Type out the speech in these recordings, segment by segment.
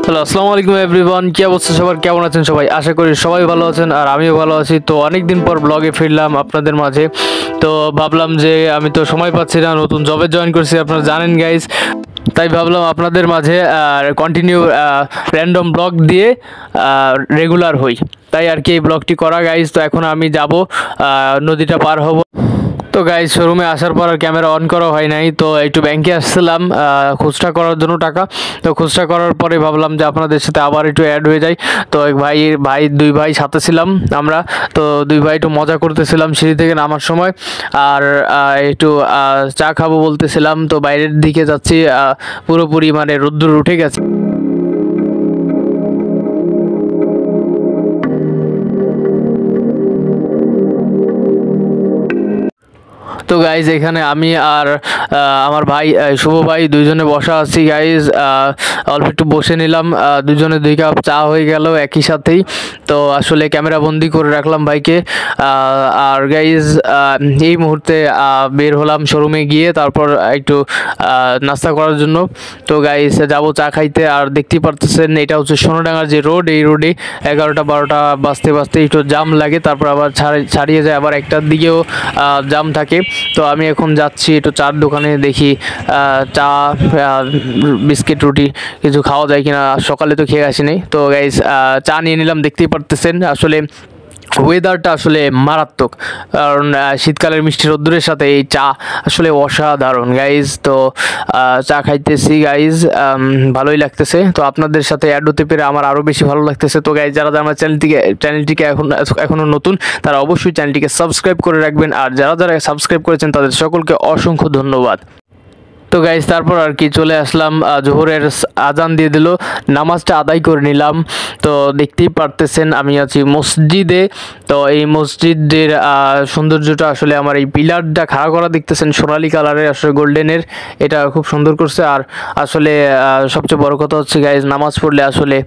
Hello, আসসালামু আলাইকুম everyone. কি অবস্থা সবার, কেমন আছেন সবাই? আশা করি সবাই ভালো আছেন আর আমিও ভালো আছি। তো অনেকদিন পর ব্লগে ফিরলাম আপনাদের মাঝে। তো ভাবলাম যে আমি তো সময় পাচ্ছি না, নতুন জবে জয়েন করছি আপনারা জানেন গাইজ। তাই ভাবলাম আপনাদের মাঝে কন্টিনিউ র্যান্ডম ব্লগ দিয়ে রেগুলার হই, তাই আর কি এই ব্লগটি করা গাইজ। তো এখন আমি যাব, নদীটা পার হব। তো গাইজ শোরুমে আসার পর আর ক্যামেরা অন করা হয় নাই, তো একটু ব্যাংকে আসছিলাম খুচরা করার জন্য টাকা। তো খুচরা করার পরে ভাবলাম যে আপনাদের সাথে আবার একটু অ্যাড হয়ে যায়। তো এক দুই ভাই সাথে ছিলাম আমরা। তো দুই ভাই একটু মজা করতেছিলাম সিঁড়ি থেকে নামার সময়, আর একটু চা খাবো বলতেছিলাম। তো বাইরের দিকে যাচ্ছি, পুরোপুরি মানে রোদ্দুর উঠে গেছে। তো গাইজ এখানে আমি আর আমার ভাই শুভ ভাই দুইজনে বসা আছি গাইজ। অল্প একটু বসে নিলাম, দুজনে 2 কাপ চা হয়ে গেল একই সাথেই। তো আসলে ক্যামেরা বন্দি করে রাখলাম ভাইকে। আর গাইজ এই মুহূর্তে বের হলাম শোরুমে গিয়ে, তারপর একটু নাস্তা করার জন্য। তো গাইজ যাবো চা খাইতে। আর দেখতেই পারতেছেন এটা হচ্ছে সোনাডাঙ্গার যে রোড, এই রোডে 11টা 12টা বাজতে বাজতে একটু জাম লাগে, তারপর আবার ছাড়িয়ে যায়, আবার একটার দিকেও জাম থাকে। তো আমি এখন যাচ্ছি একটু চার দোকানে, দেখি চা বিস্কিট রুটি কিছু খাওয়া যায় কিনা। সকালে তো খেয়ে আসিনি। তো গাইজ চা নিয়ে নিলাম। দেখতেই পারতেছেন আসলে ওয়েদারটা আসলে মারাত্মক, কারণ শীতকালের মিষ্টি রোদ্দুরের সাথে এই চা আসলে অসাধারণ গাইজ। তো চা খাইতেছি গাইজ, ভালোই লাগতেছে। তো আপনাদের সাথে অ্যাড হতে পেরে আমার আরও বেশি ভালো লাগতেছে। তো গাইজ যারা আমার চ্যানেলটিকে এখনও নতুন, তারা অবশ্যই চ্যানেলটিকে সাবস্ক্রাইব করে রাখবেন। আর যারা সাবস্ক্রাইব করেছেন তাদের সকলকে অসংখ্য ধন্যবাদ। তো গাইজ তারপর আর কি চলে আসলাম, জোহরের আজান দিয়ে দিল, নামাজটা আদায় করে নিলাম। তো দেখতেই পারতেছেন আমি আছি মসজিদে। তো এই মসজিদের সৌন্দর্যটা আসলে আমার এই পিলারটা খাড়া করা দেখতেছেন সোনালি কালারের, আসলে গোল্ডেনের, এটা খুব সুন্দর করছে। আর আসলে সবচেয়ে বড় কথা হচ্ছে গাইজ, নামাজ পড়লে আসলে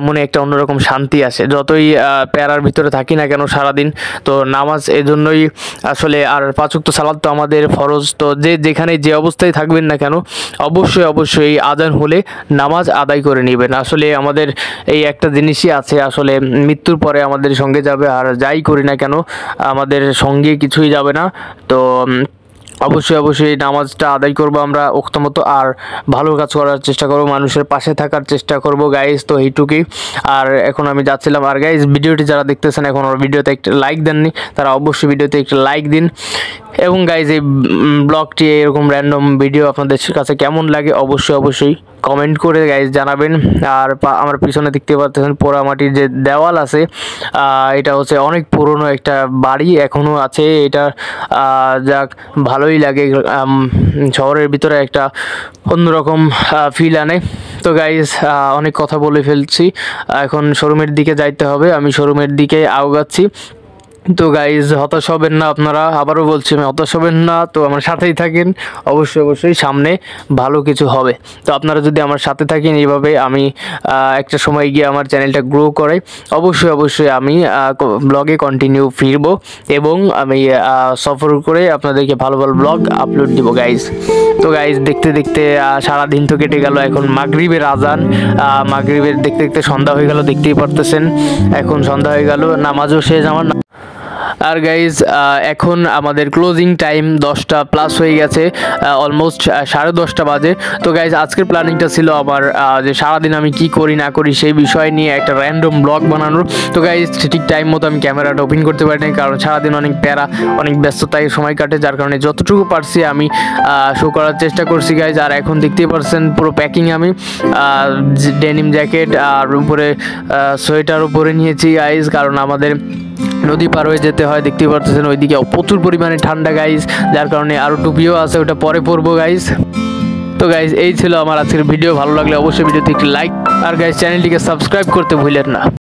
মনে একটা অন্যরকম শান্তি আসে, যতই প্যারার ভিতরে থাকি না কেন সারাদিন। তো নামাজ এজন্যই আসলে, আর 5 ওয়াক্ত সালাত তো আমাদের ফরজ। তো যেখানে যে অবস্থায় থাকবেন না কেন, অবশ্যই আজান হলে নামাজ আদায় করে নেবেন। আসলে আমাদের এই একটা জিনিসই আছে, আসলে মৃত্যুর পরে আমাদের সঙ্গে যাবে, আর যাই করি না কেন আমাদের সঙ্গে কিছুই যাবে না। তো অবশ্যই নামাজটা আদায় করবো আমরা ওক্ত মতো, আর ভালো কাজ করার চেষ্টা করবো, মানুষের পাশে থাকার চেষ্টা করবো গাইজ। তো এইটুকুই। আর এখন আমি যাচ্ছিলাম। আর গাইজ ভিডিওটি যারা দেখতেছেন এখন ভিডিওতে একটা লাইক দেননি, তারা অবশ্যই ভিডিওতে একটা লাইক দিন। এবং গাইজ এই ব্লগটি এরকম র্যান্ডম ভিডিও আপনাদের কাছে কেমন লাগে অবশ্যই কমেন্ট করে গাইজ জানাবেন। আর আমার পিছনে দেখতে পাচ্ছেন পোড়ামাটির যে দেওয়াল আছে, এটা হচ্ছে অনেক পুরনো একটা বাড়ি, এখনও আছে এটা। যাক ভালোই লাগে, শহরের ভিতরে একটা অন্যরকম ফিল আনে। তো গাইজ অনেক কথা বলে ফেলছি, এখন শোরুমের দিকে যাইতে হবে, আমি শোরুমের দিকে আগাচ্ছি। তো গাইজ হতাশ হবেন না আপনারা, আবারও বলছি আমি হতাশ হবেন না। তো আমার সাথেই থাকেন, অবশ্যই সামনে ভালো কিছু হবে। তো আপনারা যদি আমার সাথে থাকেন এইভাবে, আমি একটা সময় গিয়ে আমার চ্যানেলটা গ্রো করে অবশ্যই আমি ব্লগে কন্টিনিউ ফিরবো, এবং আমি সফর করে আপনাদেরকে ভালো ব্লগ আপলোড দিব গাইজ। তো গাইজ দেখতে দেখতে সারাদিন তো কেটে গেল, এখন মাগরিবের আজান, মাগরিবের দেখতে দেখতে সন্ধ্যা হয়ে গেল, দেখতেই পারতেছেন এখন সন্ধ্যা হয়ে গেল, নামাজও শেষ আমার। আর গাইজ এখন আমাদের ক্লোজিং টাইম 10টা প্লাস হয়ে গেছে, অলমোস্ট 10:30 বাজে। তো গাইজ আজকের প্ল্যানিংটা ছিল আমার যে সারাদিন আমি কি করি না করি সেই বিষয় নিয়ে একটা র্যান্ডম ব্লগ বানানোর। তো গাইজ ঠিক টাইম মতো আমি ক্যামেরাটা ওপেন করতে পারিনি, কারণ সারাদিন অনেক প্যারা, অনেক ব্যস্ততায় সময় কাটে, যার কারণে যতটুকু পারছি আমি শো করার চেষ্টা করছি গাইজ। আর এখন দেখতেই পারছেন পুরো প্যাকিং, আমি ডেনিম জ্যাকেট আর উপরে সোয়েটার উপরে নিয়েছি গাইজ, কারণ আমাদের নদী পার হয়ে যেতে হয়। দেখতেই পারতেছেন ওইদিকে প্রচুর পরিমাণে ঠান্ডা গাইজ, যার কারণে আরও টুপিও আছে, ওটা পরে পরবো গাইজ। তো গাইজ এই ছিল আমার আজকের ভিডিও, ভালো লাগলে অবশ্যই ভিডিওতে একটি লাইক, আর গাইজ চ্যানেলটিকে সাবস্ক্রাইব করতে ভুলেন না।